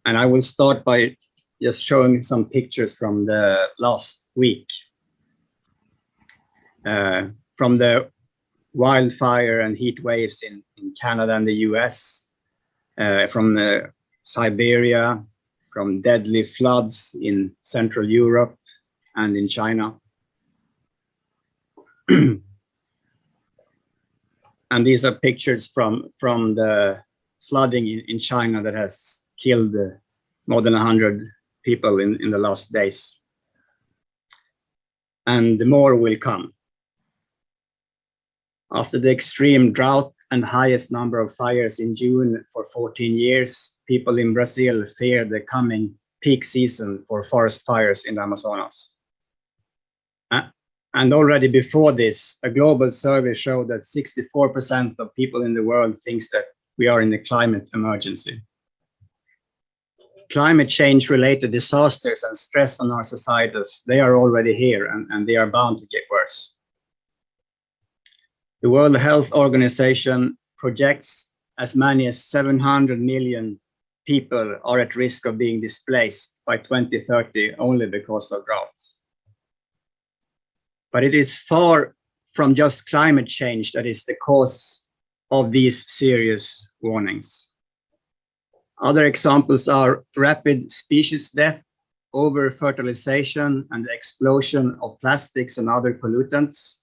And I will start by just showing some pictures from the last week. From the wildfire and heat waves in Canada and the US, from Siberia, from deadly floods in Central Europe and in China. And these are pictures from the flooding in China that has killed more than 100 people in the last days. And more will come. After the extreme drought and highest number of fires in June for 14 years, people in Brazil fear the coming peak season for forest fires in the Amazonas. And already before this, a global survey showed that 64% of people in the world thinks that we are in a climate emergency. Climate change related disasters and stress on our societies, they are already here and they are bound to get worse. The World Health Organization projects as many as 700 million people are at risk of being displaced by 2030 only because of droughts. But it is far from just climate change that is the cause of these serious warnings. Other examples are rapid species death, over-fertilization, and the explosion of plastics and other pollutants.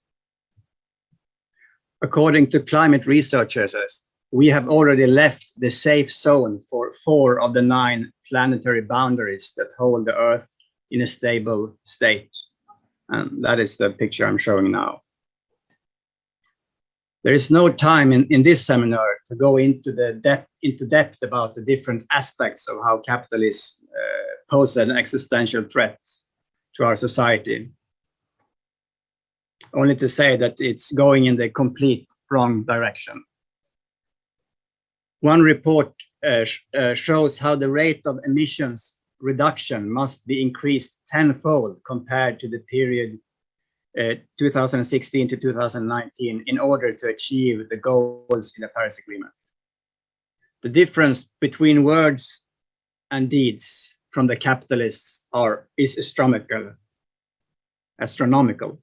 According to climate researchers, we have already left the safe zone for 4 of the 9 planetary boundaries that hold the Earth in a stable state. And that is the picture I'm showing now. There is no time in this seminar to go into depth about the different aspects of how capitalists pose an existential threat to our society. Only to say that it's going in the complete wrong direction. One report shows how the rate of emissions reduction must be increased tenfold compared to the period 2016 to 2019 in order to achieve the goals in the Paris Agreement. The difference between words and deeds from the capitalists is astronomical.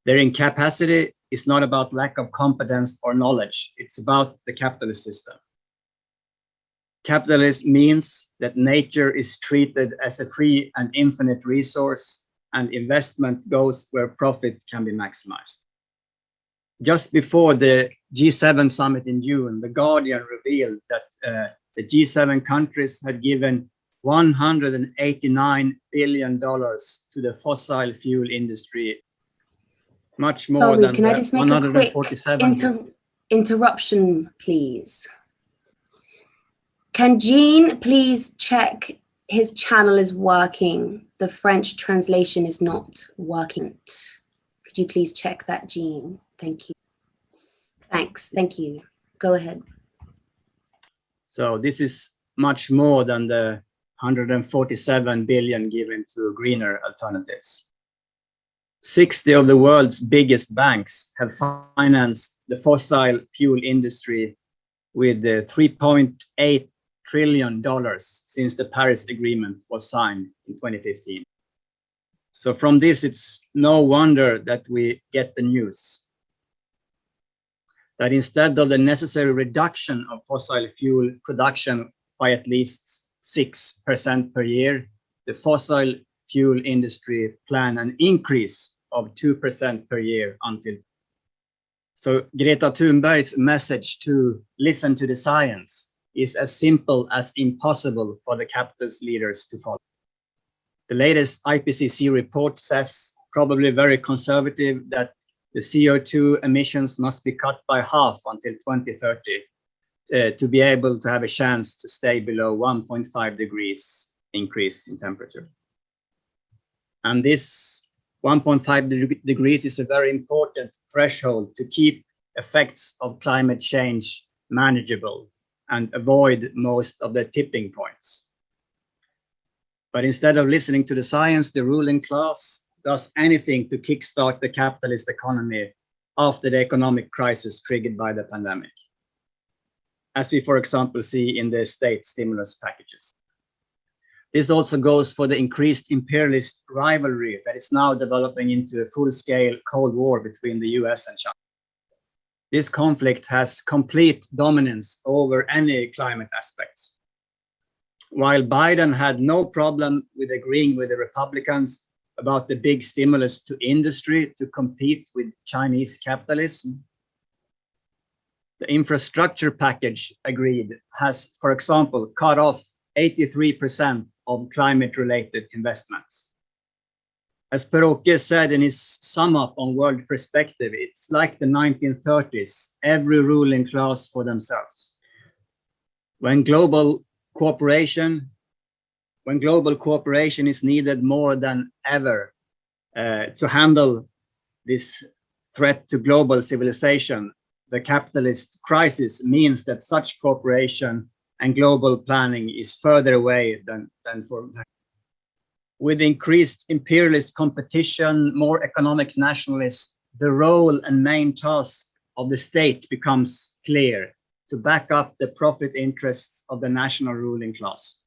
Their incapacity is not about lack of competence or knowledge, it's about the capitalist system. Capitalism means that nature is treated as a free and infinite resource, and investment goes where profit can be maximized. Just before the G7 summit in June, The Guardian revealed that the G7 countries had given $189 billion to the fossil fuel industry, much more than can I just make a quick interruption, please? Can Jean please check his channel is working? The French translation is not working. Could you please check that, Jean? Thank you. Thanks. Thank you. Go ahead. So this is much more than the 147 billion given to greener alternatives. 60 of the world's biggest banks have financed the fossil fuel industry with $3.8 trillion since the Paris Agreement was signed in 2015. So from this, it's no wonder that we get the news that instead of the necessary reduction of fossil fuel production by at least 6% per year, the fossil fuel industry plan an increase of 2% per year until. So Greta Thunberg's message to listen to the science is as simple as impossible for the capitalist leaders to follow. The latest IPCC report says, probably very conservative, that the CO2 emissions must be cut by half until 2030 to be able to have a chance to stay below 1.5 degrees increase in temperature. And this 1.5 degrees is a very important threshold to keep effects of climate change manageable and avoid most of the tipping points. But instead of listening to the science, the ruling class does anything to kickstart the capitalist economy after the economic crisis triggered by the pandemic. as we, for example, see in the state stimulus packages. This also goes for the increased imperialist rivalry that is now developing into a full-scale Cold War between the US and China. This conflict has complete dominance over any climate aspects. While Biden had no problem with agreeing with the Republicans about the big stimulus to industry to compete with Chinese capitalism, the infrastructure package agreed has, for example, cut off 83% of climate-related investments. As Per-Åke said in his sum up on World Perspective, it's like the 1930s, every ruling class for themselves. When global cooperation is needed more than ever to handle this threat to global civilization, the capitalist crisis means that such cooperation and global planning is further away than for. With increased imperialist competition, more economic nationalism, the role and main task of the state becomes clear: to back up the profit interests of the national ruling class.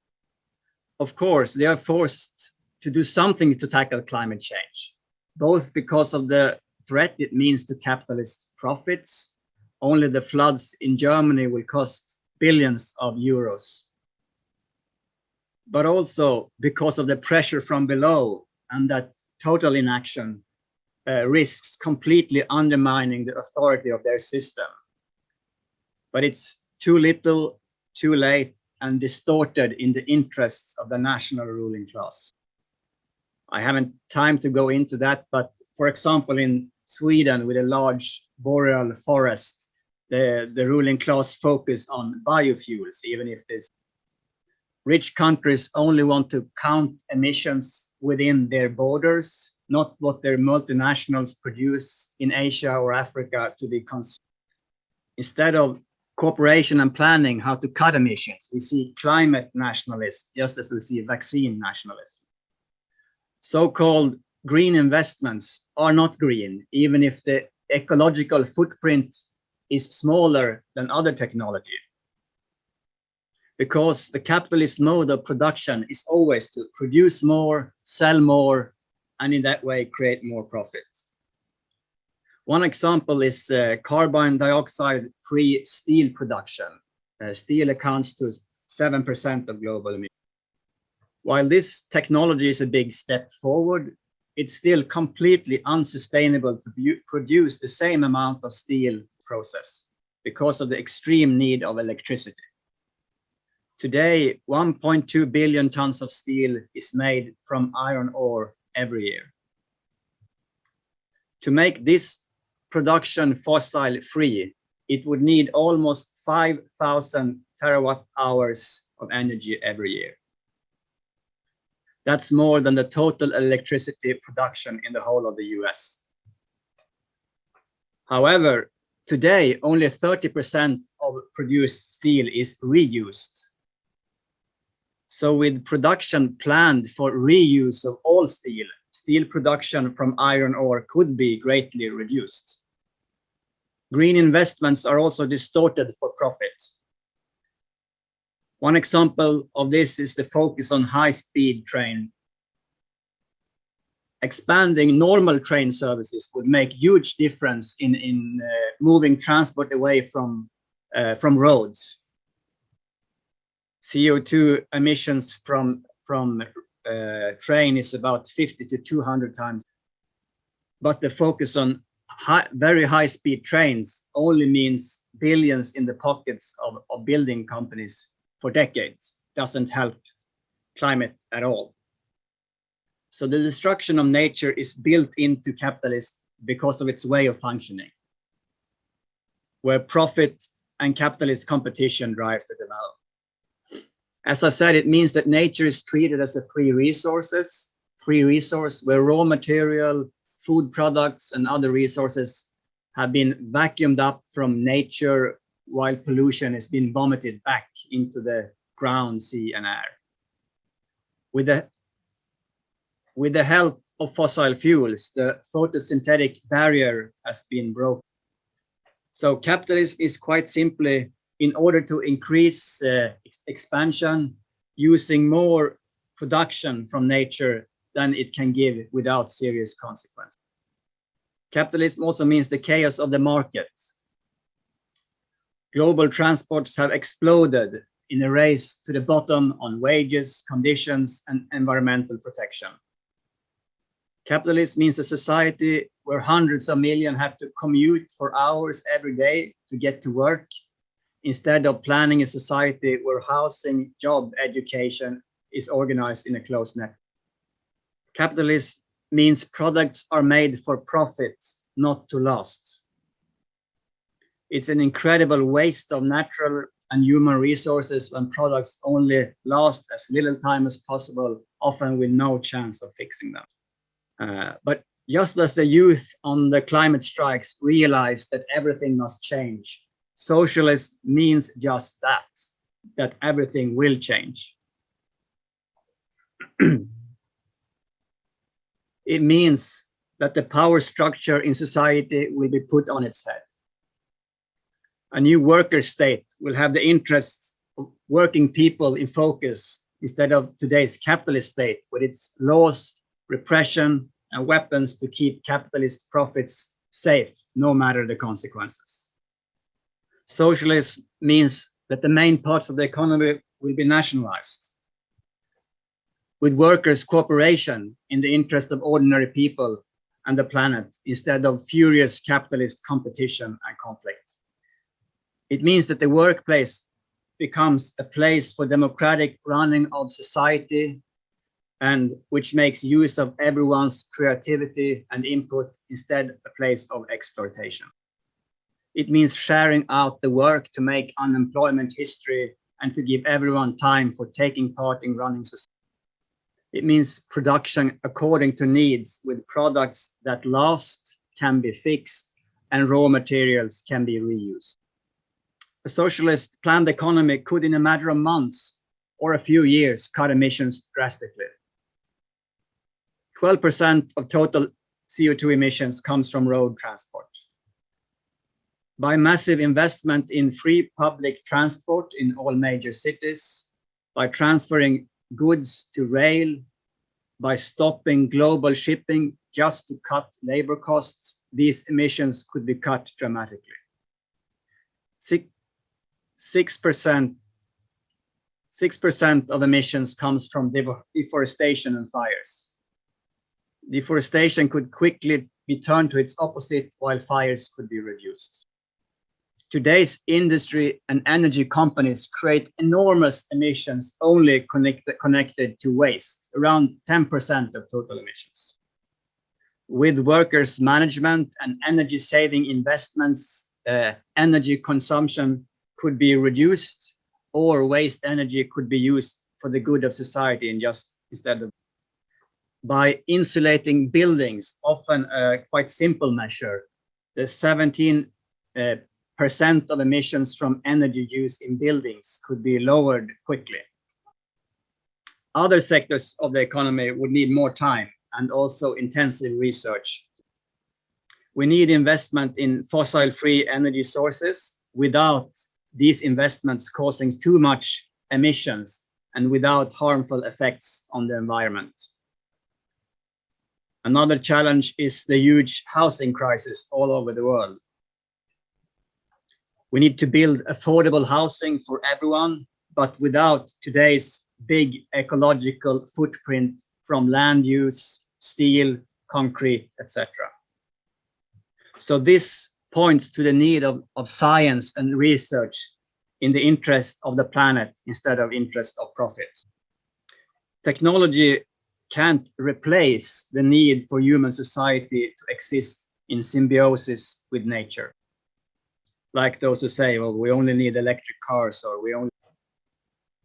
Of course, they are forced to do something to tackle climate change, both because of the threat it means to capitalist profits. Only the floods in Germany will cost billions of euros. But also because of the pressure from below, and that total inaction risks completely undermining the authority of their system. But it's too little, too late, and distorted in the interests of the national ruling class. I haven't time to go into that, but for example, in Sweden, with a large boreal forest, the ruling class focus on biofuels, even if this rich countries only want to count emissions within their borders, not what their multinationals produce in Asia or Africa to be consumed. Instead of cooperation and planning how to cut emissions, we see climate nationalism, just as we see vaccine nationalism. So-called green investments are not green, even if the ecological footprint is smaller than other technology. Because the capitalist mode of production is always to produce more, sell more, and in that way create more profit. One example is carbon dioxide-free steel production. Steel accounts to 7% of global emissions. While this technology is a big step forward, it's still completely unsustainable to produce the same amount of steel process because of the extreme need of electricity. Today, 1.2 billion tons of steel is made from iron ore every year. To make this production fossil-free, it would need almost 5,000 terawatt hours of energy every year. That's more than the total electricity production in the whole of the US. However, today, only 30% of produced steel is reused. So with production planned for reuse of all steel, steel production from iron ore could be greatly reduced. Green investments are also distorted for profit. One example of this is the focus on high-speed train. Expanding normal train services would make huge difference in moving transport away from roads. CO2 emissions from train is about 50 to 200 times. But the focus on very high-speed trains only means billions in the pockets of building companies for decades. Doesn't help climate at all. So the destruction of nature is built into capitalism because of its way of functioning, where profit and capitalist competition drives the development. As I said, it means that nature is treated as a free resource where raw material, food products, and other resources have been vacuumed up from nature while pollution has been vomited back into the ground, sea, and air. With the help of fossil fuels, the photosynthetic barrier has been broken. So capitalism is quite simply in order to increase expansion, using more production from nature than it can give without serious consequences. Capitalism also means the chaos of the market. Global transports have exploded in a race to the bottom on wages, conditions, and environmental protection. Capitalism means a society where hundreds of millions have to commute for hours every day to get to work, instead of planning a society where housing, job, education is organized in a closed network. Capitalism means products are made for profit, not to last. It's an incredible waste of natural and human resources when products only last as little time as possible, often with no chance of fixing them. But just as the youth on the climate strikes realized that everything must change, socialism means just that everything will change. It means that the power structure in society will be put on its head. A new worker state will have the interests of working people in focus instead of today's capitalist state with its laws, repression, and weapons to keep capitalist profits safe, no matter the consequences. Socialism means that the main parts of the economy will be nationalized, with workers' cooperation in the interest of ordinary people and the planet, instead of furious capitalist competition and conflict. It means that the workplace becomes a place for democratic running of society, and which makes use of everyone's creativity and input instead a place of exploitation. It means sharing out the work to make unemployment history and to give everyone time for taking part in running society. It means production according to needs, with products that last, can be fixed, and raw materials can be reused. A socialist planned economy could, in a matter of months or a few years, cut emissions drastically. 12% of total CO2 emissions comes from road transport. By massive investment in free public transport in all major cities, by transferring goods to rail, by stopping global shipping just to cut labor costs, these emissions could be cut dramatically. 6% of emissions comes from deforestation and fires. Deforestation could quickly be turned to its opposite, while fires could be reduced. Today's industry and energy companies create enormous emissions only connected to waste, around 10% of total emissions. With workers' management and energy-saving investments, energy consumption could be reduced, or waste energy could be used for the good of society instead of. By insulating buildings, often a quite simple measure, the 17% of emissions from energy use in buildings could be lowered quickly. Other sectors of the economy would need more time and also intensive research. We need investment in fossil-free energy sources without these investments causing too much emissions and without harmful effects on the environment. Another challenge is the huge housing crisis all over the world. We need to build affordable housing for everyone, but without today's big ecological footprint from land use, steel, concrete, etc. So this points to the need of science and research in the interest of the planet instead of interest of profit. Technology can't replace the need for human society to exist in symbiosis with nature. Like those who say, well, we only need electric cars, or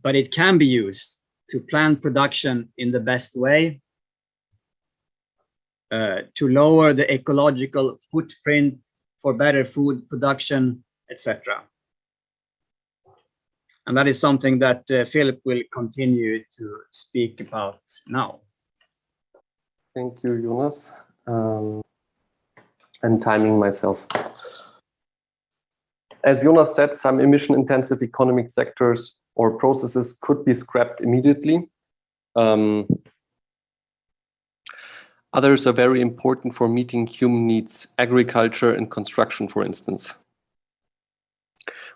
but it can be used to plan production in the best way, to lower the ecological footprint for better food production, etc. And that is something that Philipp will continue to speak about now. Thank you, Jonas. I'm timing myself. As Jonas said, some emission-intensive economic sectors or processes could be scrapped immediately. Others are very important for meeting human needs, agriculture and construction, for instance.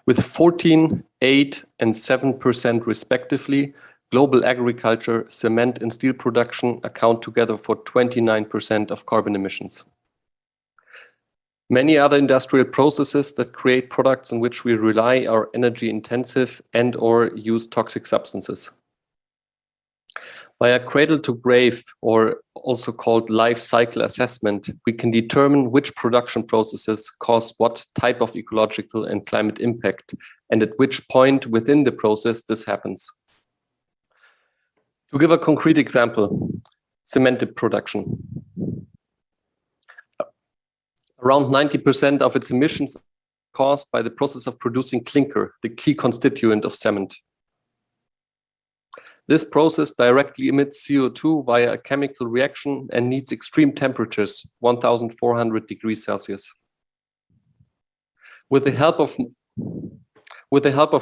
With 14, 8, and 7% respectively, global agriculture, cement and steel production account together for 29% of carbon emissions. Many other industrial processes that create products on which we rely are energy intensive and/or use toxic substances. By a cradle to grave, or also called life cycle assessment, we can determine which production processes cause what type of ecological and climate impact, and at which point within the process this happens. To give a concrete example, cement production. Around 90% of its emissions are caused by the process of producing clinker, the key constituent of cement. This process directly emits CO2 via a chemical reaction and needs extreme temperatures, 1,400 degrees Celsius. With the help of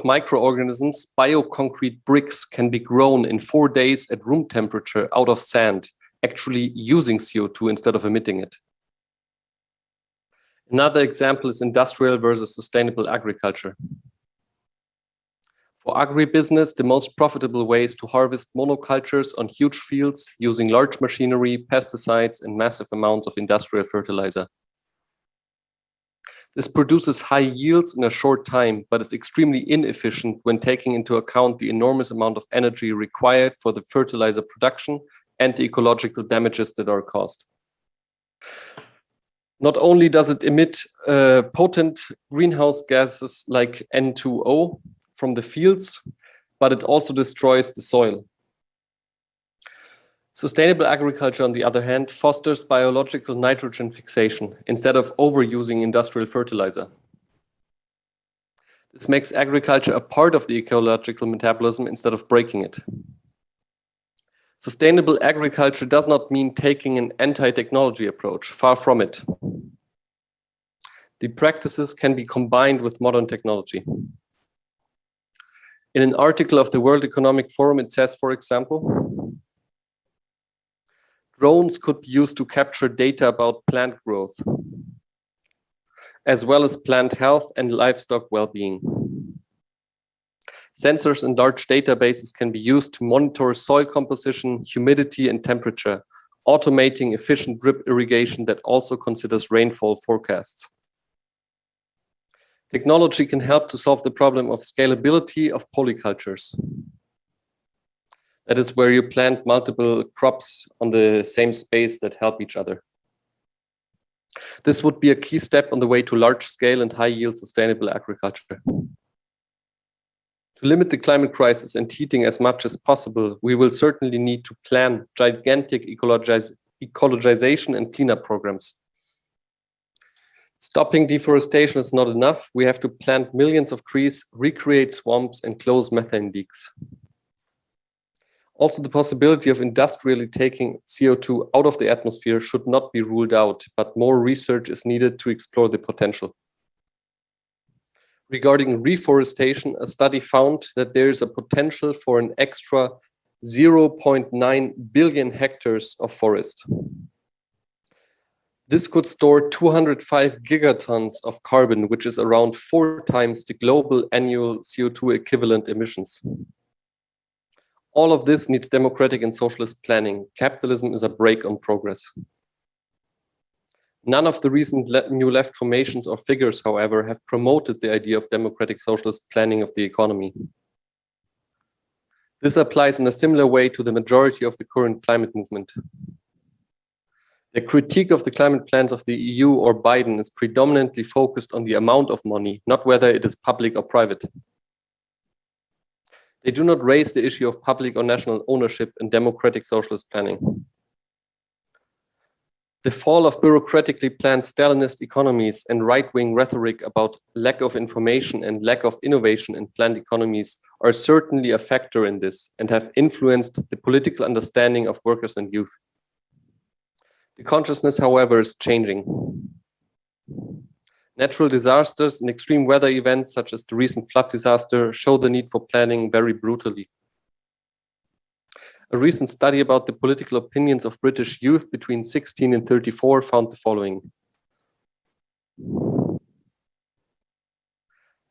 microorganisms, bioconcrete bricks can be grown in 4 days at room temperature out of sand, actually using CO2 instead of emitting it. Another example is industrial versus sustainable agriculture. For agribusiness, the most profitable way is to harvest monocultures on huge fields using large machinery, pesticides, and massive amounts of industrial fertilizer. This produces high yields in a short time, but is extremely inefficient when taking into account the enormous amount of energy required for the fertilizer production and the ecological damages that are caused. Not only does it emit potent greenhouse gases like N2O from the fields, but it also destroys the soil. Sustainable agriculture, on the other hand, fosters biological nitrogen fixation instead of overusing industrial fertilizer. This makes agriculture a part of the ecological metabolism instead of breaking it. Sustainable agriculture does not mean taking an anti-technology approach, far from it. The practices can be combined with modern technology. In an article of the World Economic Forum, it says, for example, drones could be used to capture data about plant growth, as well as plant health and livestock well-being. Sensors and large databases can be used to monitor soil composition, humidity, and temperature, automating efficient drip irrigation that also considers rainfall forecasts. Technology can help to solve the problem of scalability of polycultures. That is where you plant multiple crops on the same space that help each other. This would be a key step on the way to large-scale and high-yield sustainable agriculture. To limit the climate crisis and heating as much as possible, we will certainly need to plan gigantic ecologization and cleanup programs. Stopping deforestation is not enough. We have to plant millions of trees, recreate swamps, and close methane leaks. Also, the possibility of industrially taking CO2 out of the atmosphere should not be ruled out, but more research is needed to explore the potential. Regarding reforestation, a study found that there is a potential for an extra 0.9 billion hectares of forest. This could store 205 gigatons of carbon, which is around 4 times the global annual CO2 equivalent emissions. All of this needs democratic and socialist planning. Capitalism is a brake on progress. None of the recent New Left formations or figures, however, have promoted the idea of democratic socialist planning of the economy. This applies in a similar way to the majority of the current climate movement. The critique of the climate plans of the EU or Biden is predominantly focused on the amount of money, not whether it is public or private. They do not raise the issue of public or national ownership in democratic socialist planning. The fall of bureaucratically planned Stalinist economies and right-wing rhetoric about lack of information and lack of innovation in planned economies are certainly a factor in this and have influenced the political understanding of workers and youth. The consciousness, however, is changing. Natural disasters and extreme weather events such as the recent flood disaster show the need for planning very brutally. A recent study about the political opinions of British youth between 16 and 34 found the following.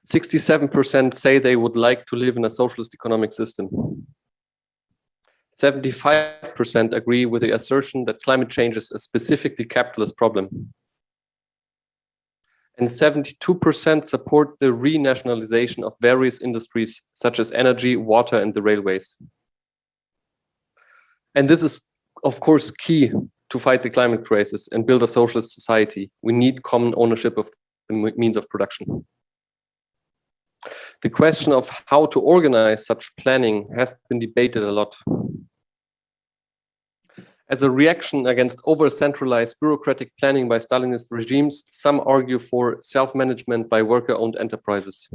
67% say they would like to live in a socialist economic system. 75% agree with the assertion that climate change is a specifically capitalist problem. And 72% support the renationalization of various industries such as energy, water, and the railways. And this is, of course, key to fight the climate crisis and build a socialist society. We need common ownership of the means of production. The question of how to organize such planning has been debated a lot. As a reaction against over-centralized bureaucratic planning by Stalinist regimes, some argue for self-management by worker-owned enterprises.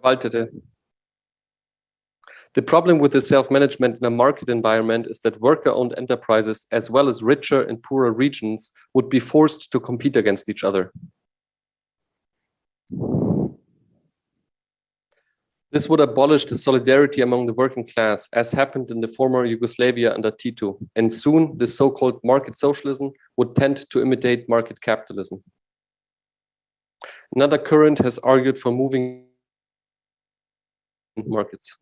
Verwaltete. The problem with the self-management in a market environment is that worker-owned enterprises, as well as richer and poorer regions, would be forced to compete against each other. This would abolish the solidarity among the working class, as happened in the former Yugoslavia under Tito, and soon the so-called market socialism would tend to imitate market capitalism. Another current has argued for moving markets.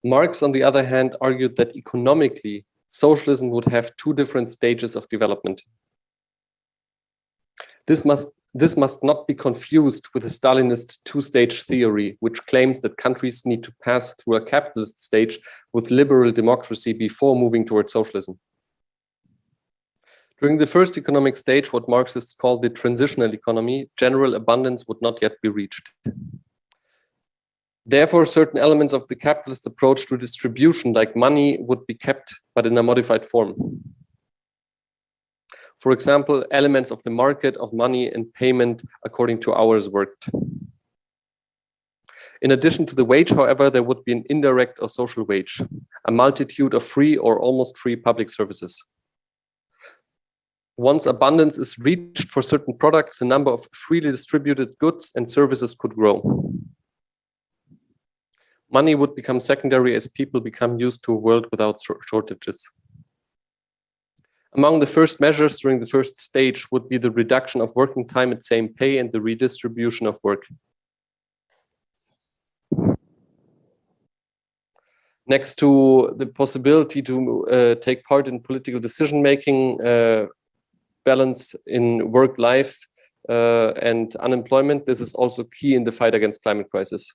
Marx, on the other hand, argued that economically, socialism would have two different stages of development. This must not be confused with the Stalinist two-stage theory, which claims that countries need to pass through a capitalist stage with liberal democracy before moving towards socialism. During the first economic stage, what Marxists call the transitional economy, general abundance would not yet be reached. Therefore, certain elements of the capitalist approach to distribution, like money, would be kept, but in a modified form. For example, elements of the market of money and payment according to hours worked. In addition to the wage, however, there would be an indirect or social wage, a multitude of free or almost free public services. Once abundance is reached for certain products, the number of freely distributed goods and services could grow. Money would become secondary as people become used to a world without shortages. Among the first measures during the first stage would be the reduction of working time at same pay and the redistribution of work. Next to the possibility to take part in political decision-making, balance in work life and unemployment, this is also key in the fight against climate crisis.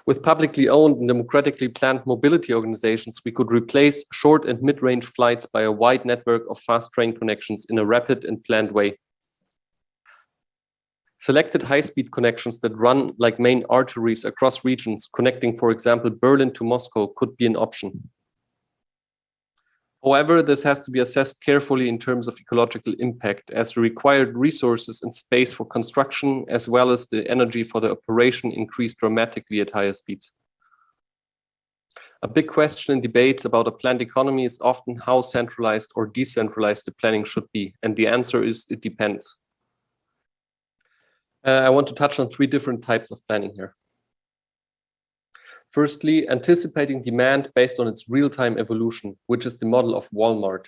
With publicly owned and democratically planned mobility organizations, we could replace short and mid-range flights by a wide network of fast train connections in a rapid and planned way. Selected high-speed connections that run like main arteries across regions, connecting, for example, Berlin to Moscow, could be an option. However, this has to be assessed carefully in terms of ecological impact, as the required resources and space for construction, as well as the energy for the operation, increase dramatically at higher speeds. A big question in debates about a planned economy is often how centralized or decentralized the planning should be, and the answer is it depends. I want to touch on three different types of planning here. Firstly, anticipating demand based on its real-time evolution, which is the model of Walmart.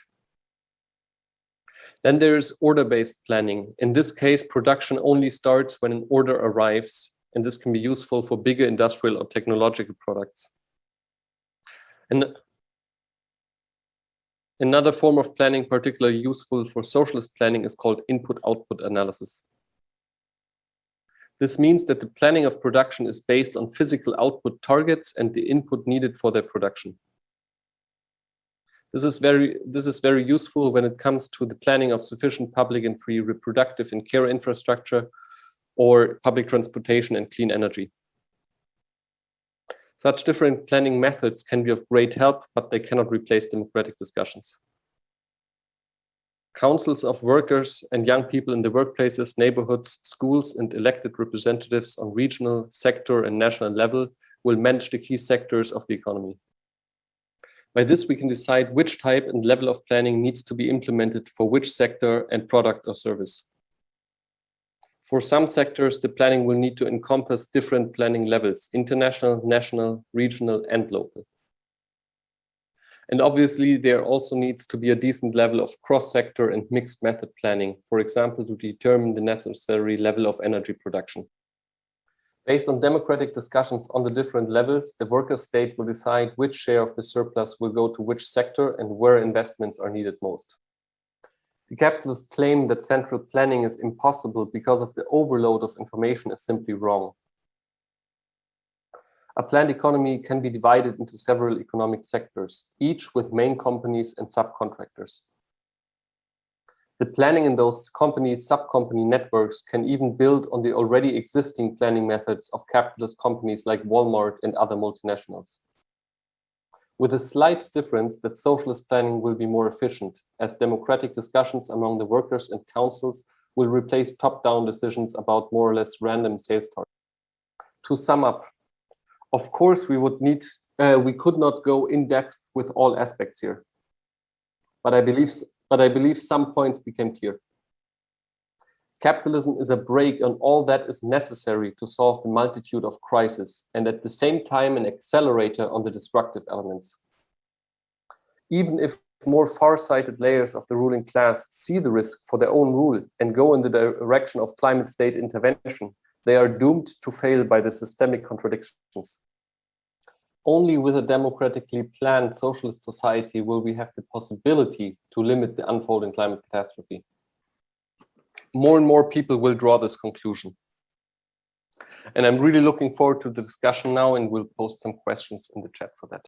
Then there's order-based planning. In this case, production only starts when an order arrives, and this can be useful for bigger industrial or technological products. And another form of planning particularly useful for socialist planning is called input-output analysis. This means that the planning of production is based on physical output targets and the input needed for their production. This is very useful when it comes to the planning of sufficient public and free reproductive and care infrastructure or public transportation and clean energy. Such different planning methods can be of great help, but they cannot replace democratic discussions. Councils of workers and young people in the workplaces, neighborhoods, schools, and elected representatives on regional, sector, and national level will manage the key sectors of the economy. By this, we can decide which type and level of planning needs to be implemented for which sector and product or service. For some sectors, the planning will need to encompass different planning levels: international, national, regional, and local. And obviously, there also needs to be a decent level of cross-sector and mixed method planning, for example, to determine the necessary level of energy production. Based on democratic discussions on the different levels, the worker state will decide which share of the surplus will go to which sector and where investments are needed most. The capitalists claim that central planning is impossible because of the overload of information is simply wrong. A planned economy can be divided into several economic sectors, each with main companies and subcontractors. The planning in those companies' sub-company networks can even build on the already existing planning methods of capitalist companies like Walmart and other multinationals. With a slight difference that socialist planning will be more efficient, as democratic discussions among the workers and councils will replace top-down decisions about more or less random sales targets. To sum up, of course, we could not go in depth with all aspects here, but I believe some points became clear. Capitalism is a brake on all that is necessary to solve the multitude of crises, and at the same time an accelerator on the destructive elements. Even if more far-sighted layers of the ruling class see the risk for their own rule and go in the direction of climate state intervention, they are doomed to fail by the systemic contradictions. Only with a democratically planned socialist society will we have the possibility to limit the unfolding climate catastrophe. More and more people will draw this conclusion. And I'm really looking forward to the discussion now, and we'll post some questions in the chat for that.